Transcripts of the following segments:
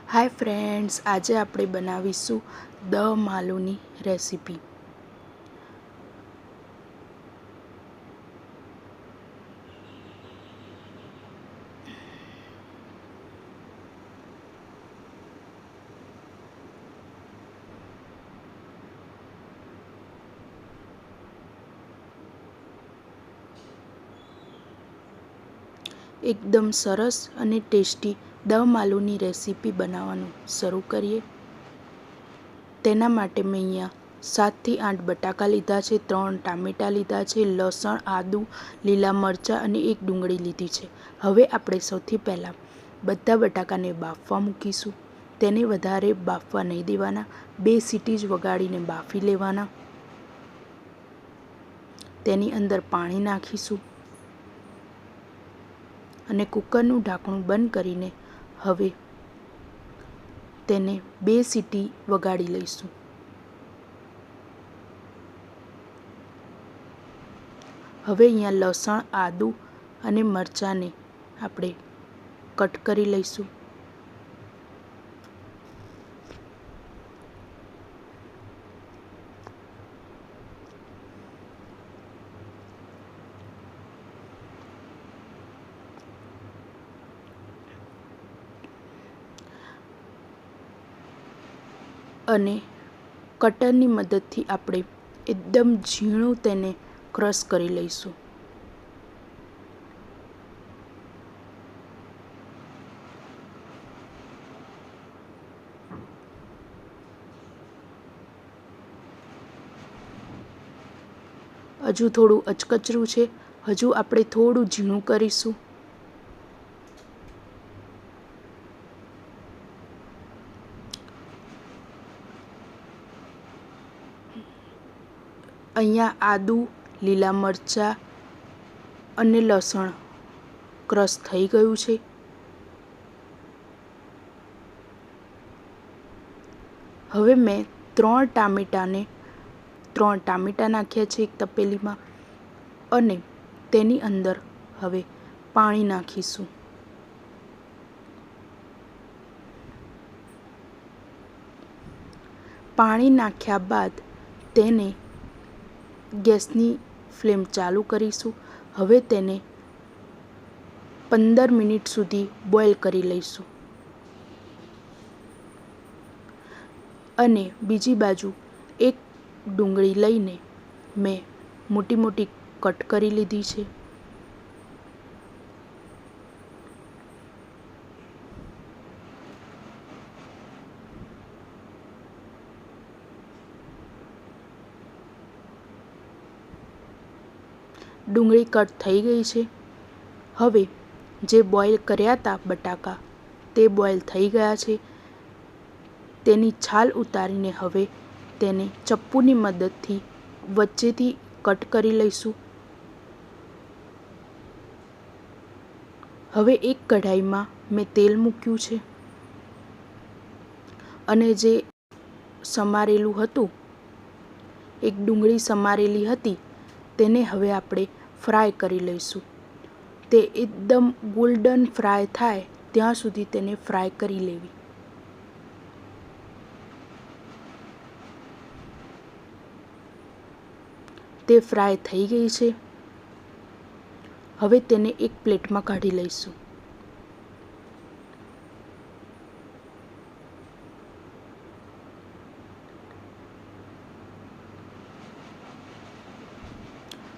Hi friends, આજે આપણે બનાવીશું દમ આલુની રેસીપી। એકદમ સરસ અને ટેસ્ટી દમ આલુની રેસીપી બનાવવાનું શરૂ કરીએ। તેના માટે મેં અહીંયા 7 થી 8 બટાકા લીધા છે, 3 ટામેટાં લીધા છે, લસણ, આદું, લીલા મરચાં અને 1 ડુંગળી લીધી છે। હવે આપણે સૌથી પહેલાં બધા બટાકાને બાફવા મૂકીશું। તેને વધારે બાફવા નહીં દેવાના, 2 સીટી જ વગાડીને બાફી લેવાના। તેની અંદર પાણી નાખીશું અને કુકરનું ઢાંકણું બંધ કરીને હવે તેને 2 સીટી વગાડી લઈશું। હવે અહીંયા લસણ, આદું અને મરચાંને આપણે કટ કરી લઈશું। અને કટરની મદદથી આપણે એકદમ ઝીણું તેને ક્રશ કરી લઈશું। હજુ થોડું અચકચરું છે, હજુ આપણે થોડું ઝીણું કરીશું। અહીંયા આદું, લીલા મરચાં અને લસણ ક્રશ થઈ ગયું છે। હવે મેં 3 ટામેટાં નાખ્યા છે એક તપેલીમાં અને તેની અંદર હવે પાણી નાખીશું। પાણી નાખ્યા બાદ તેને ગેસની ફ્લેમ ચાલુ કરીશું। હવે તેને 15 મિનિટ સુધી બોઇલ કરી લઈશું અને બીજી બાજુ એક ડુંગળી લઈને મેં મોટી મોટી કટ કરી લીધી છે। ડુંગળી કટ થઈ ગઈ છે। હવે જે બોઇલ કર્યા હતા બટાકા તે બોઇલ થઈ ગયા છે। તેની છાલ ઉતારીને હવે તેને ચપ્પુની મદદથી વચ્ચેથી કટ કરી લઈશું। હવે એક કઢાઈમાં મેં તેલ મૂક્યું છે અને જે સમારેલું હતું, એક ડુંગળી સમારેલી હતી, તેને હવે આપણે ફ્રાય કરી લઈશું। તે એકદમ ગોલ્ડન ફ્રાય થાય ત્યાં સુધી તેને ફ્રાય કરી લેવી। તે ફ્રાય થઈ ગઈ છે। હવે તેને એક પ્લેટમાં કાઢી લઈશું।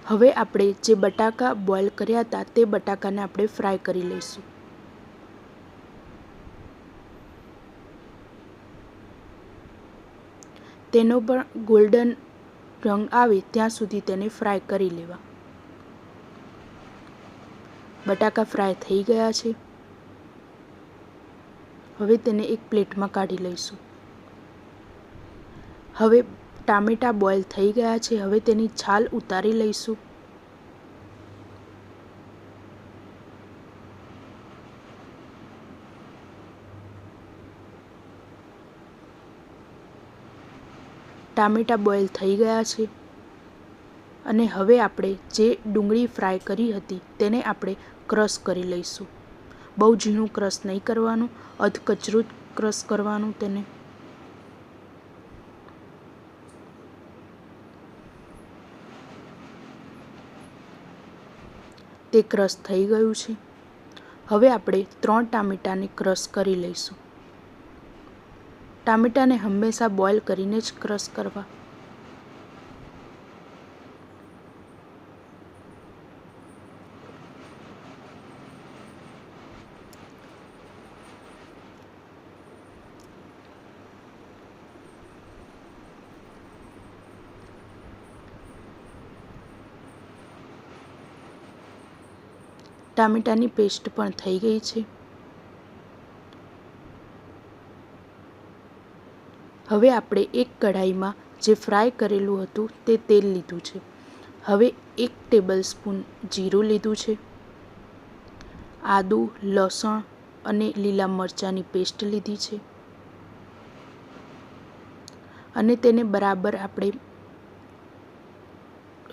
હવે આપણે જે બટાકા બોઇલ કર્યા હતા તે બટાકાને આપણે ફ્રાય કરી લઈશું। તેનો પણ ગોલ્ડન રંગ આવે ત્યાં સુધી તેને ફ્રાય કરી લેવા। બટાકા ફ્રાય થઈ ગયા છે। હવે તેને એક પ્લેટમાં કાઢી લઈશું। હવે ટામેટાં બોઇલ થઈ ગયા છે। હવે તેની છાલ ઉતારી લઈશું। ટામેટાં બોઇલ થઈ ગયા છે અને હવે આપણે જે ડુંગળી ફ્રાય કરી હતી તેને આપણે ક્રશ કરી લઈશું। બહુ ઝીણું ક્રશ નહીં કરવાનું, અધકચરું ક્રશ કરવાનું તેને. તે ક્રશ થઈ ગયું છે. હવે આપણે 3 ટામેટાને ક્રશ કરી લઈશું. ટામેટાને હંમેશા બોઇલ કરીને જ ક્રશ કરવા. ટામેટાની પેસ્ટ પણ થઈ ગઈ છે. હવે આપણે એક કઢાઈમાં જે ફ્રાય કરેલું હતું તે તેલ લીધું છે. હવે 1 ટેબલસ્પૂન જીરું લીધું છે. આદું, લસણ અને લીલા મરચાંની પેસ્ટ લીધી છે અને તેને બરાબર આપણે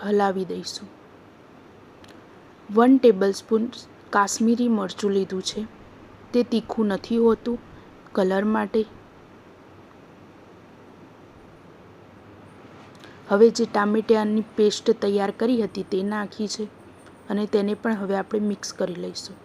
હલાવી દઈશું. 1 ટેબલસ્પૂન કાશ્મીરી મરચું લીધું છે. તે તીખું નથી હોતું, કલર માટે. હવે જે ટામેટાની પેસ્ટ તૈયાર કરી હતી તે નાખી છે અને તેને પણ હવે આપણે મિક્સ કરી લઈશું.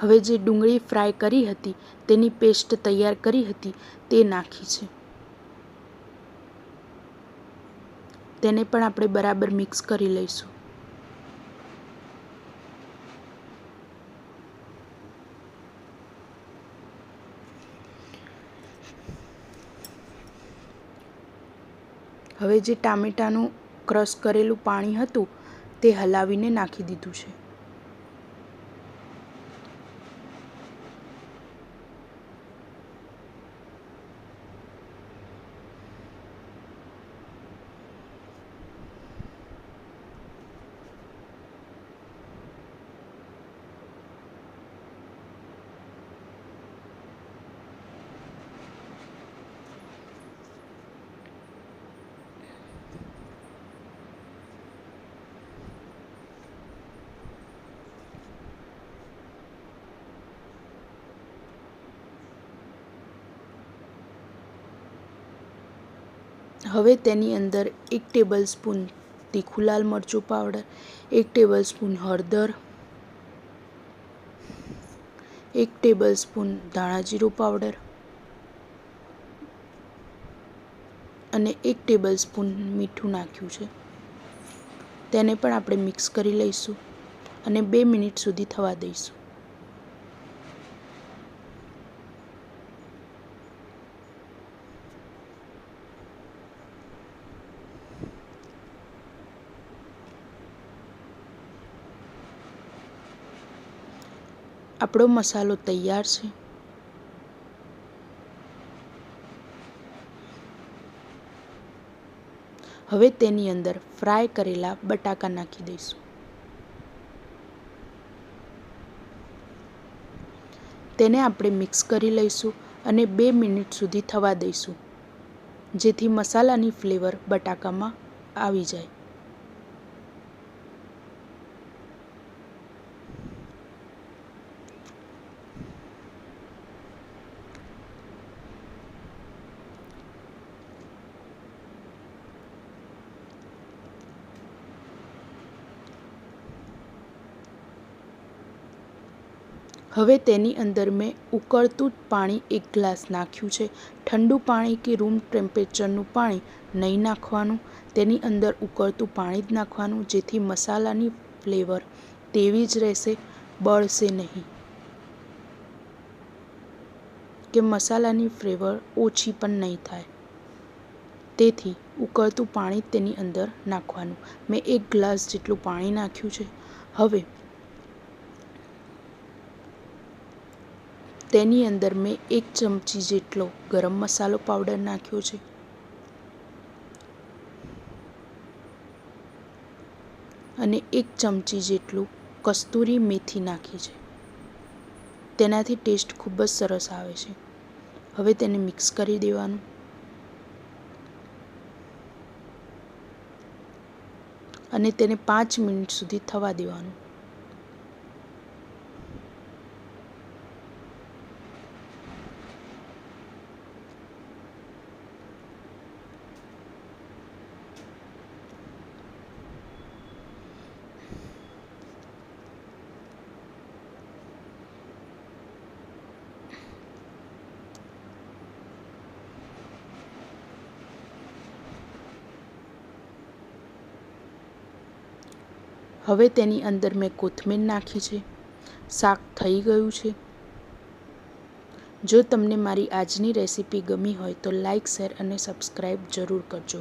હવે જે ડુંગળી ફ્રાય કરી હતી તેની પેસ્ટ તૈયાર કરી હતી તે નાખી છે. તેને પણ આપણે બરાબર મિક્સ કરી લઈશું. હવે જે ટામેટાનું ક્રશ કરેલું પાણી હતું તે હલાવીને નાખી દીધું છે. હવે તેની અંદર 1 ટેબલસ્પૂન તીખું લાલ મરચું પાવડર, 1 ટેબલસ્પૂન હળદર, 1 ટેબલસ્પૂન ધાણા જીરું પાવડર અને 1 ટેબલસ્પૂન મીઠું નાખ્યું છે. તેને પણ આપણે મિક્સ કરી લઈશું અને 2 મિનિટ સુધી થવા દઈશું. આપણો મસાલો તૈયાર છે. હવે તેની અંદર ફ્રાય કરેલા બટાકા નાખી દઈશું. તેને આપણે મિક્સ કરી લઈશું અને 2 મિનિટ સુધી થવા દઈશું, જેથી મસાલાની ફ્લેવર બટાકામાં આવી જાય. હવે તેની અંદર મેં ઉકળતું પાણી 1 ગ્લાસ નાખ્યું છે. ઠંડુ પાણી કે રૂમ ટેમ્પરેચરનું પાણી નહીં નાખવાનું. તેની અંદર ઉકળતું પાણી જ નાખવાનું, જેથી મસાલાની ફ્લેવર તેવી જ રહેશે, બળશે નહીં કે મસાલાની ફ્લેવર ઓછી પણ નહીં થાય. તેથી ઉકળતું પાણી તેની અંદર નાખવાનું. મેં 1 ગ્લાસ જેટલું પાણી નાખ્યું છે. હવે તેની અંદર મેં 1 ચમચી જેટલો ગરમ મસાલો પાવડર નાખ્યો છે અને 1 ચમચી જેટલું કસ્તુરી મેથી નાખી છે. તેનાથી ટેસ્ટ ખૂબ જ સરસ આવે છે. હવે તેને મિક્સ કરી દેવાનું અને તેને 5 મિનિટ સુધી થવા દેવાનું. હવે તેની અંદર મેં કોથમીર નાખી છે. શાક થઈ ગયું છે. જો તમને મારી આજની રેસીપી ગમી હોય તો લાઈક, શેર અને સબસ્ક્રાઈબ જરૂર કરજો.